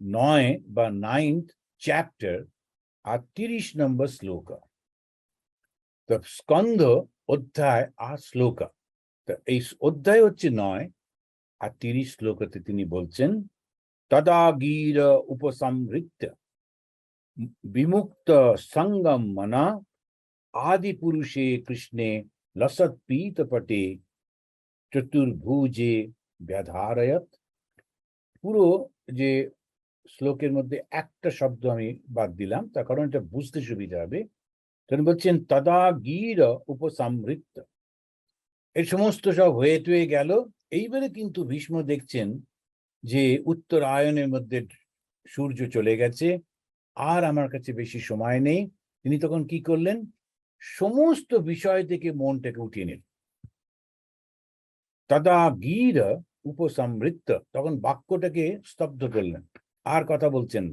9 বা 9th chapter আর 30 নম্বর শ্লোকা। তো স্কন্ধ অধ্যায় আর শ্লোকা, তো এই অধ্যায় হচ্ছে 9 আর 30 শ্লোকাতে তিনি বলছেন তদা গীর উপসংহৃত্য বিমুক্ত সঙ্গম মনা আদি পুরুষে কৃষ্ণে লসৎ পীতপটে চতুর্ভুজে ব্যাধারয়ত। পুরো যে শ্লোকের মধ্যে একটা শব্দ আমি বাদ দিলাম, তার কারণ এটা বুঝতে সুবিধা হবে। তিনি বলছেন তদা গীর উপসংহৃত্য, এই সমস্ত সব হয়ে টয়ে গেল। এইবারে কিন্তু ভীষ্ম দেখছেন যে উত্তরায়ণের মধ্যে সূর্য চলে গেছে, আর আমার কাছে বেশি সময় নেই। তিনি তখন কি করলেন, সমস্ত বিষয় থেকে মনটাকে উঠিয়ে নিলেন। তদা গীর উপসংহৃত্য, তখন বাক্যটাকে স্তব্ধ করলেন, আর কথা বলছেন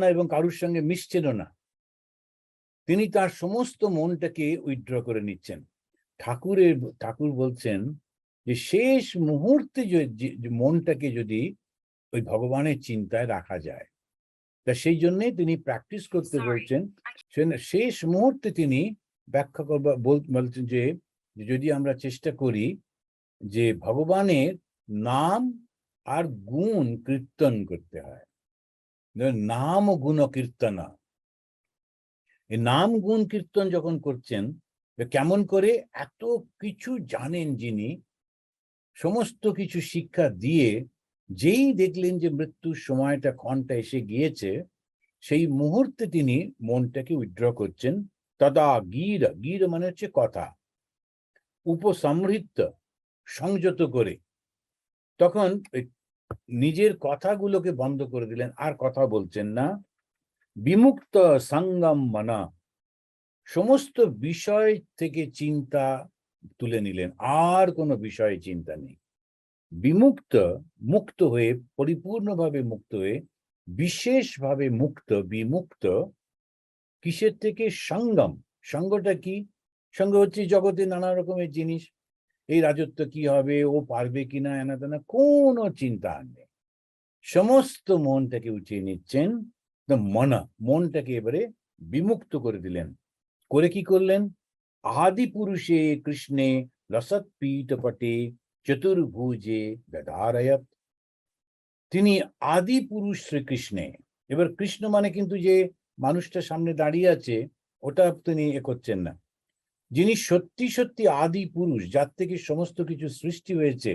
না এবং কারুর সঙ্গে মিশছেন না। তিনি তার সমস্ত মনটাকে উইথড্র করে নিচ্ছেন। ঠাকুর বলছেন যে শেষ মুহূর্তে মনটাকে যদি ওই ভগবানের চিন্তায় রাখা যায়, তা সেই জন্যে তিনি প্র্যাকটিস করতে বলছেন। শেষ মুহূর্তে তিনি ব্যাখ্যা বলছেন যে যদি আমরা চেষ্টা করি যে ভগবানের নাম আর গুণ কীর্তন করতে হয়, নাম ও গুণ কীর্তনা। এই নাম গুণ কীর্তন যখন করছেন, কেমন করে এত কিছু জানেন যিনি, সমস্ত কিছু শিক্ষা দিয়ে যেই দেখলেন যে মৃত্যুর সময়টা ক্ষণটা এসে গিয়েছে, সেই মুহূর্তে তিনি মনটাকে উইথড্র করছেন। তদা গীর মানে হচ্ছে কথা, উপসংহৃত্য সংযত করে, তখন নিজের কথাগুলোকে বন্ধ করে দিলেন, আর কথা বলছেন না। বিমুক্ত সঙ্গম মনা, সমস্ত বিষয় থেকে চিন্তা তুলে নিলেন, আর কোনো বিষয়ে চিন্তা নেই। মুক্ত হয়ে, পরিপূর্ণভাবে মুক্ত হয়ে, বিশেষভাবে মুক্ত, বিমুক্ত কিসের থেকে? সঙ্গটা কি? সঙ্গ হচ্ছে জগতে নানা রকমের জিনিস, এই রাজত্ব কি হবে, ও পারবে কিনা, এনা তেনা, কোনো চিন্তা নেই। সমস্ত মনটাকে উঠিয়ে নিচ্ছেন। মনটাকে এবারে বিমুক্ত করে দিলেন। করে কি করলেন? আদি পুরুষে কৃষ্ণে লসৎ পীঠপটে চতুর্ভুজে বেদারয়ত। তিনি আদি পুরুষ শ্রীকৃষ্ণে, এবার কৃষ্ণ মানে কিন্তু যে মানুষটা সামনে দাঁড়িয়ে আছে ওটা তিনি করছেন না, যিনি সত্যি সত্যি আদি পুরুষ, যার থেকে সমস্ত কিছু সৃষ্টি হয়েছে,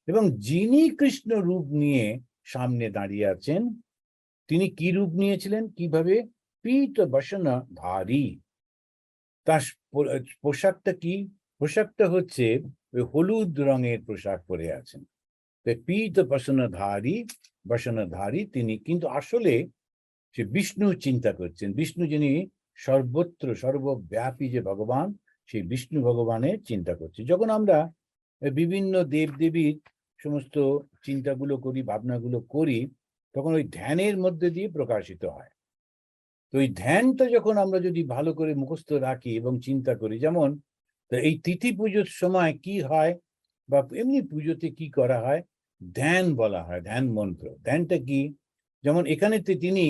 এবং যিনি কৃষ্ণ রূপ নিয়ে সামনে দাঁড়িয়ে আছেন, তিনি কি রূপ নিয়েছিলেন, কিভাবে? পীত বসনা ধারী। তার পোশাকটা কি? পোশাকটা হচ্ছে ওই হলুদ রঙের পোশাক পরে আছেন। পীত বসনধারী তিনি, কিন্তু আসলে সে বিষ্ণু চিন্তা করছেন। বিষ্ণু যিনি সর্বত্র সর্বব্যাপী যে ভগবান, সেই বিষ্ণু ভগবানের চিন্তা করছে। যখন আমরা বিভিন্ন দেবদেবীর সমস্ত চিন্তাগুলো করি, ভাবনাগুলো করি, তখন ওই ধ্যানের মধ্যে দিয়ে প্রকাশিত হয়। তো ওই ধ্যানটা যখন আমরা যদি ভালো করে মুখস্থ রাখি এবং চিন্তা করি, যেমন এই তিথি পুজোর সময় কি হয়, বা এমনি পুজোতে কি করা হয়, ধ্যান বলা হয়, ধ্যান মন্ত্র। ধ্যানটা কি? যেমন এখানে তিনি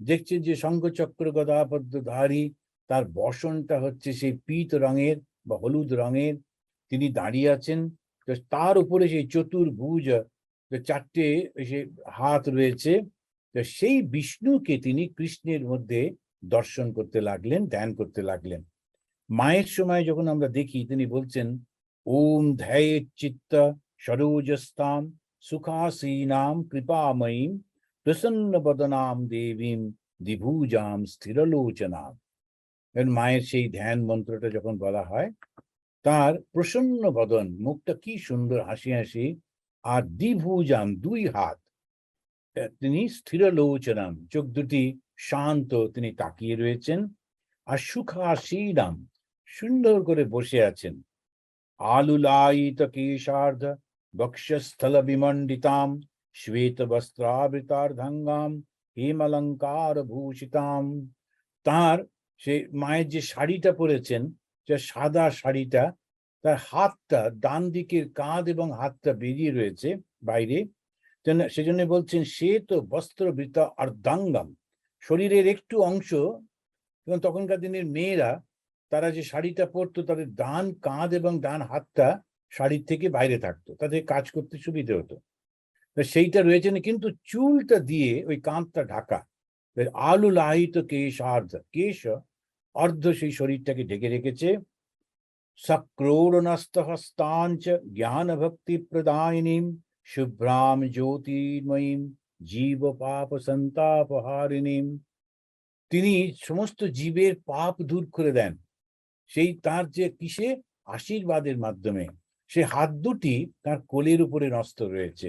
দেখছেন যে শঙ্খচক্র গদা পদ্মধারী, তার বসনটা হচ্ছে সেই পীত রঙের বা হলুদ রঙের, তিনি দাঁড়িয়ে আছেন। তো তার উপরে সেই চতুর্ভুজ, চারটে সেই হাত রয়েছে। তো সেই বিষ্ণুকে তিনি কৃষ্ণের মধ্যে দর্শন করতে লাগলেন, ধ্যান করতে লাগলেন। মায়ের সময় যখন আমরা দেখি, তিনি বলছেন ওম ধ্যায়ে চিত্ত সরোজস্তাম সুখাসীনাম কৃপাময়ীম প্রসন্ন বদনাম দেবীম দ্বিভুজাম স্থিরলোচনাম। মায়ের সেই ধ্যান মন্ত্রটা যখন বলা হয়, তার প্রসন্ন বদন, মুখটা কি সুন্দর হাসি হাসি, আর দ্বিভুজাম দুই হাত, তিনি স্থিরলোচনাম চোখ দুটি শান্ত, তিনি তাকিয়ে রয়েছেন। আর সুখাসীনাম সুন্দর করে বসে আছেন। আলুলায়িত কেশার্ধ বক্ষস্থল বিমণ্ডিতাম শ্বেত বস্ত্রাবৃতার্ধঙ্গাম হেমালঙ্কার ভূষিতাম। তার সে মায়ের যে শাড়িটা পরেছেন, যে সাদা শাড়িটা, তার হাতটা ডান দিকের কাঁধ এবং হাতটা বেরিয়ে রয়েছে বাইরে। সেজন্য বলছেন সে তো বস্ত্রবৃত অর্ধাঙ্গম, শরীরের একটু অংশ। এবং তখনকার দিনের মেয়েরা তারা যে শাড়িটা পরতো, তাদের ডান কাঁধ এবং ডান হাতটা শাড়ির থেকে বাইরে থাকতো, তাদের কাজ করতে সুবিধে হতো। সেইটা রয়েছে না, কিন্তু চুলটা দিয়ে ওই কাঁধটা ঢাকা। আলু লাহিত কেশ আর্ধ, কেশ অর্ধ সেই শরীরটাকে ঢেকে রেখেছে। सक्रोडनस्त हस्तांच ज्ञान भक्ति प्रदायिनीं शुभ्राम ज्योतिर्मयीं जीव पाप संताप हारिणीं। তিনি সমস্ত জীবের পাপ দূর করে দেন সেই তার যে কিসে, আশীর্বাদের মাধ্যমে। সে হাত দুটি তার কোলের উপরে ন্যস্ত রয়েছে।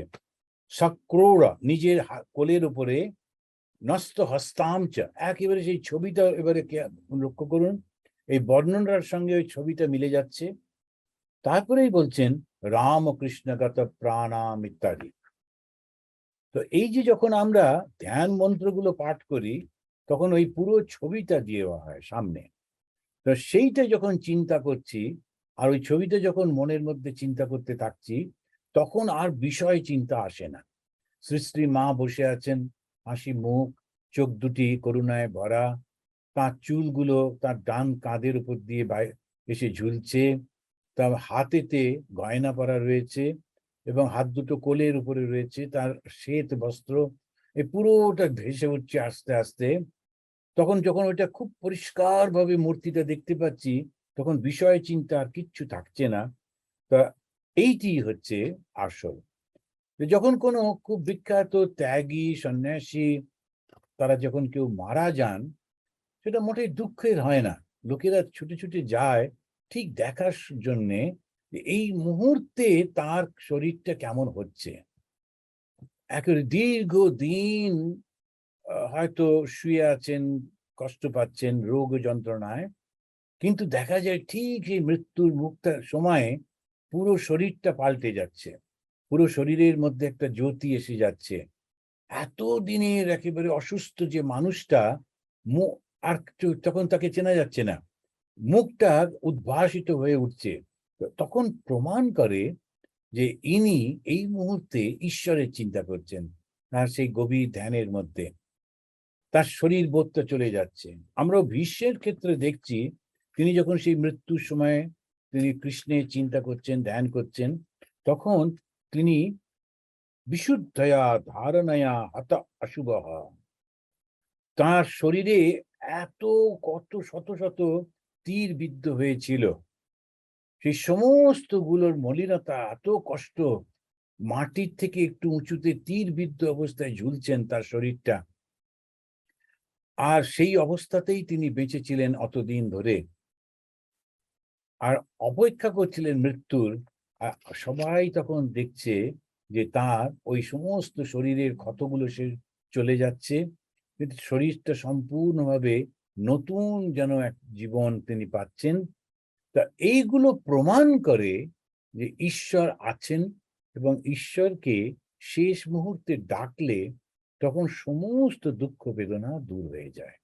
सक्रोड নিজের কোলের উপরে, ন্যস্ত হস্তাংচ, একেবারে সেই ছবিটা এবারে লক্ষ্য করুন, এই বর্ণনার সঙ্গে ওই ছবিটা মিলে যাচ্ছে। তারপরেই বলছেন রামকৃষ্ণগত প্রাণাম ইত্যাদি। তো এই যে যখন আমরা ধ্যান মন্ত্রগুলো পাঠ করি, তখন ওই পুরো ছবিটা দেওয়া হয় সামনে। তো সেইটা যখন চিন্তা করছি, আর ওই ছবিটা যখন মনের মধ্যে চিন্তা করতে থাকছি, তখন আর বিষয় চিন্তা আসে না। শ্রী শ্রী মা বসে আছেন, হাসি মুখ, চোখ দুটি করুণায় ভরা, তার চুলগুলো তার ডান কাঁধের উপর দিয়ে এসে ঝুলছে, তার হাতেতে গয়না পরা রয়েছে এবং হাত দুটো কোলের উপরে রয়েছে, তার শ্বেত বস্ত্র, এই পুরোটা ভেসে উঠছে আস্তে আস্তে। তখন যখন ওইটা খুব পরিষ্কার ভাবে মূর্তিটা দেখতে পাচ্ছি, তখন বিষয় চিন্তা আর কিচ্ছু থাকছে না। তা এইটি হচ্ছে আসল। যখন কোনো খুব বিখ্যাত ত্যাগী সন্ন্যাসী তারা যখন কেউ মারা যান, সেটা মোটেই দুঃখের হয় না। লোকেরা ছুটে ছুটে যায় ঠিক দেখার জন্যে এই মুহূর্তে তার শরীরটা কেমন হচ্ছে। একেবারে দীর্ঘদিন হয়তো শুয়ে আছেন, কষ্ট পাচ্ছেন রোগ যন্ত্রণায়, কিন্তু দেখা যায় ঠিক এই মৃত্যুর মুখটার সময়ে পুরো শরীরটা পাল্টে যাচ্ছে, পুরো শরীরের মধ্যে একটা জ্যোতি এসে যাচ্ছে। এতদিনের একেবারে অসুস্থ যে মানুষটা, আর তখন তাকে চেনা যাচ্ছে না, মুখটা উদ্ভাসিত হয়ে উঠছে। তখন প্রমাণ করে যে ইনি এই মুহূর্তে ঈশ্বরের চিন্তা করছেন, তার সেই গভীর ধ্যানের মধ্যে তার শরীর বোধটা চলে যাচ্ছে। আমরা ভীষ্মের ক্ষেত্রে দেখছি, তিনি যখন সেই মৃত্যুর সময় তিনি কৃষ্ণের চিন্তা করছেন, ধ্যান করছেন, তখন তিনি বিশুদ্ধয়া ধারণয়া হত অশুভ, তার শরীরে এত কত শত শত তীর বিদ্ধ হয়েছিল, সেই সমস্ত গুলোর মলিনতা, এত কষ্ট, মাটির থেকে একটু উঁচুতে তীর বিদ্ধ অবস্থায় ঝুলছেন তার শরীরটা। আর সেই অবস্থাতেই তিনি বেঁচেছিলেন অতদিন ধরে, আর অপেক্ষা করছিলেন মৃত্যুর। সবাই তখন দেখছে যে তার ওই সমস্ত শরীরের ক্ষতগুলো সে চলে যাচ্ছে, কিন্তু শরীরটা সম্পূর্ণভাবে নতুন যেন এক জীবন তিনি পাচ্ছেন। তা এইগুলো প্রমাণ করে যে ঈশ্বর আছেন, এবং ঈশ্বরকে শেষ মুহূর্তে ডাকলে তখন সমস্ত দুঃখ বেদনা দূর হয়ে যায়।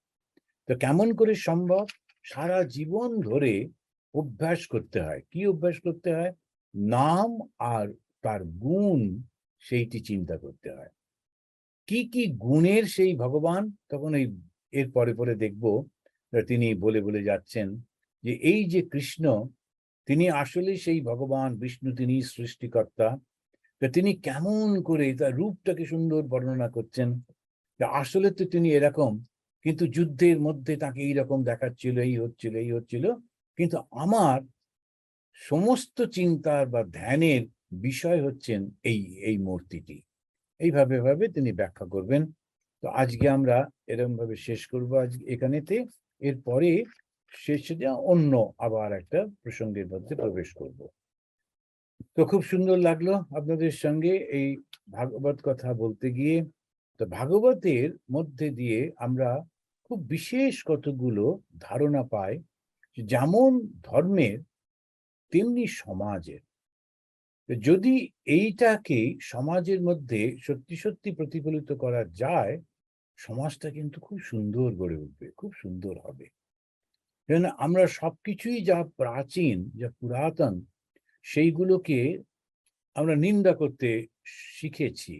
তো কেমন করে সম্ভব? সারা জীবন ধরে অভ্যাস করতে হয়। কি অভ্যাস করতে হয়? নাম আর তার গুণ, সেইটি চিন্তা করতে হয়। কি কি গুণের সেই ভগবান, তখন এই এর পরে পরে দেখব তিনি বলে বলে যাচ্ছেন যে এই যে কৃষ্ণ, তিনি আসলে সেই ভগবান বিষ্ণু, তিনি সৃষ্টিকর্তা। তিনি কেমন করে তার রূপটাকে সুন্দর বর্ণনা করছেন, আসলে তো তিনি এরকম, কিন্তু যুদ্ধের মধ্যে তাকে এইরকম দেখাচ্ছিল, এই হচ্ছিল এই হচ্ছিল, কিন্তু আমার সমস্ত চিন্তার বা ধ্যানের বিষয় হচ্ছেন এই এই মূর্তিটি। এইভাবে ভাবে তিনি ব্যাখ্যা করবেন। তো আজকে আমরা এরকম ভাবে শেষ করবো আজকে এখানেতে। এরপরে শেষে অন্য আবার একটা প্রসঙ্গের মধ্যে প্রবেশ করব। তো খুব সুন্দর লাগলো আপনাদের সঙ্গে এই ভাগবত কথা বলতে গিয়ে। তো ভাগবতের মধ্যে দিয়ে আমরা খুব বিশেষ কতগুলো ধারণা পাই, যেমন ধর্মের তেমনি সমাজের। যদি এইটাকে সমাজের মধ্যে সত্যি সত্যি প্রতিফলিত করা যায়, সমাজটা কিন্তু খুব সুন্দর গড়ে উঠবে, খুব সুন্দর হবে। কেন আমরা সবকিছুই যা প্রাচীন, যা পুরাতন, সেইগুলোকে আমরা নিন্দা করতে শিখেছি,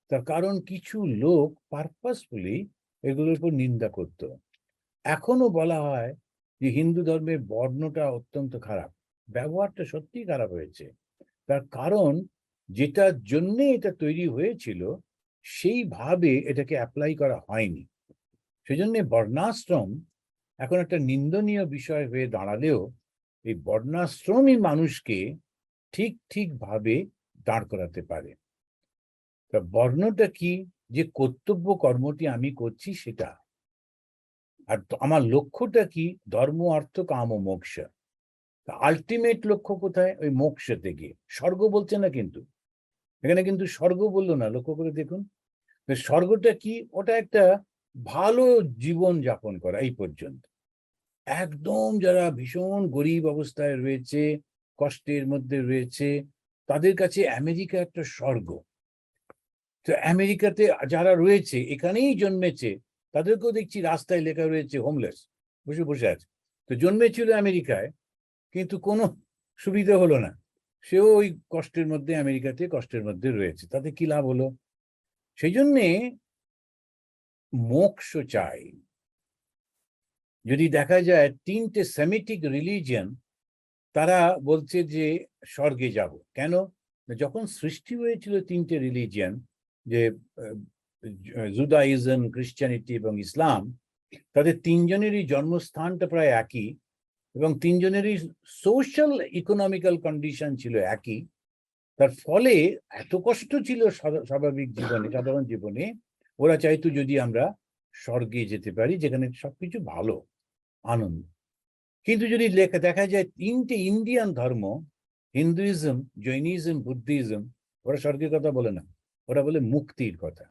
তার কারণ কিছু লোক পারপাসফুলি এগুলোর উপর নিন্দা করত। এখনো বলা হয় যে হিন্দু ধর্মের বর্ণটা অত্যন্ত খারাপ, ব্যবহারটা সত্যিই খারাপ হয়েছে। তার কারণ যেটার জন্য এটা তৈরি হয়েছিল সেইভাবে এটাকে অ্যাপ্লাই করা হয়নি। সেজন্য বর্ণাশ্রম এখন একটা নিন্দনীয় বিষয় হয়ে দাঁড়ালেও এই বর্ণাশ্রমই মানুষকে ঠিক ভাবে দাঁড় করাতে পারে। তা বর্ণটা কি? যে কর্তব্য কর্মটি আমি করছি সেটা। আর আমার লক্ষ্যটা কি? ধর্ম অর্থ কাম ও মোক্ষ। আলটিমেট লক্ষ্য কোথায়? ওই মোক্ষতে গিয়ে। স্বর্গ বলছে না কিন্তু, এখানে কিন্তু স্বর্গ বললো না, লক্ষ্য করে দেখুন। স্বর্গটা কি? ওটা একটা ভালো জীবন যাপন করা এই পর্যন্ত। একদম যারা ভীষণ গরিব অবস্থায় রয়েছে, কষ্টের মধ্যে রয়েছে, তাদের কাছে আমেরিকা একটা স্বর্গ। তো আমেরিকাতে যারা রয়েছে, এখানেই জন্মেছে, তাদেরকেও দেখছি রাস্তায় লেখা রয়েছে হোমলেস, বসে বসে আছে। তো জন্মেছিল আমেরিকায়, কিন্তু কোনো সুবিধা হলো না, সেও ওই কষ্টের মধ্যে, আমেরিকাতে কষ্টের মধ্যে রয়েছে। তাতে কি লাভ হলো? সেই জন্যে মোক্ষ চাই। যদি দেখা যায় 3টে সেমিটিক রিলিজিয়ন, তারা বলছে যে স্বর্গে যাব। কেন? যখন সৃষ্টি হয়েছিল 3টে রিলিজিয়ন, যে জুদাইজম, খ্রিস্টানিটি এবং ইসলাম, তাদের তিনজনেরই জন্মস্থানটা প্রায় একই, এবং তিনজনেরই সোশ্যাল ইকোনমিক্যাল কন্ডিশন ছিল একই। তার ফলে এত কষ্ট ছিল স্বাভাবিক জীবনে, সাধারণ জীবনে, ওরা চাইতো যদি আমরা স্বর্গে যেতে পারি, যেখানে সবকিছু ভালো, আনন্দ। কিন্তু যদি দেখা যায় 3টে ইন্ডিয়ান ধর্ম, হিন্দুইজম, জৈনিজম, বুদ্ধিজম, ওরা স্বর্গের কথা বলে না, ওরা বলে মুক্তির কথা।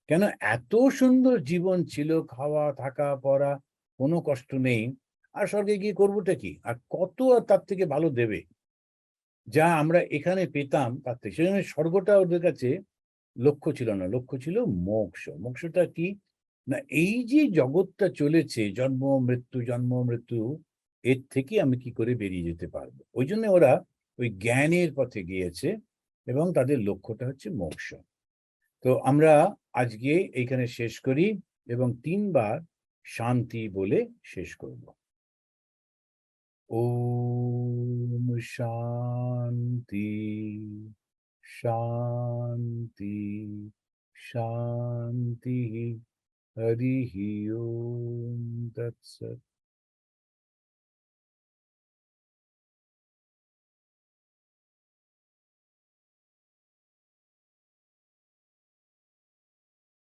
কেন? এত সুন্দর জীবন ছিল, খাওয়া, থাকা, পড়া, কোনো কষ্ট নেই, আর স্বর্গে গিয়ে করবোটা কি? আর কত আর তার থেকে ভালো দেবে, যা আমরা এখানে পেতাম তার থেকে। সেজন্য স্বর্গটা ওদের কাছে লক্ষ্য ছিল না, লক্ষ্য ছিল মোক্ষ। মোক্ষটা কি না, এই যে জগৎটা চলেছে, জন্ম মৃত্যু, জন্ম মৃত্যু, এর থেকে আমি কি করে বেরিয়ে যেতে পারবো। ওই জন্য ওরা ওই জ্ঞানের পথে গিয়েছে, এবং তাদের লক্ষ্যটা হচ্ছে মোক্ষ। তো আমরা আজকে এইখানে শেষ করি, এবং 3বার শান্তি বলে শেষ করব। ওম শান্তি শান্তি শান্তি। হরি ওম তৎসৎ।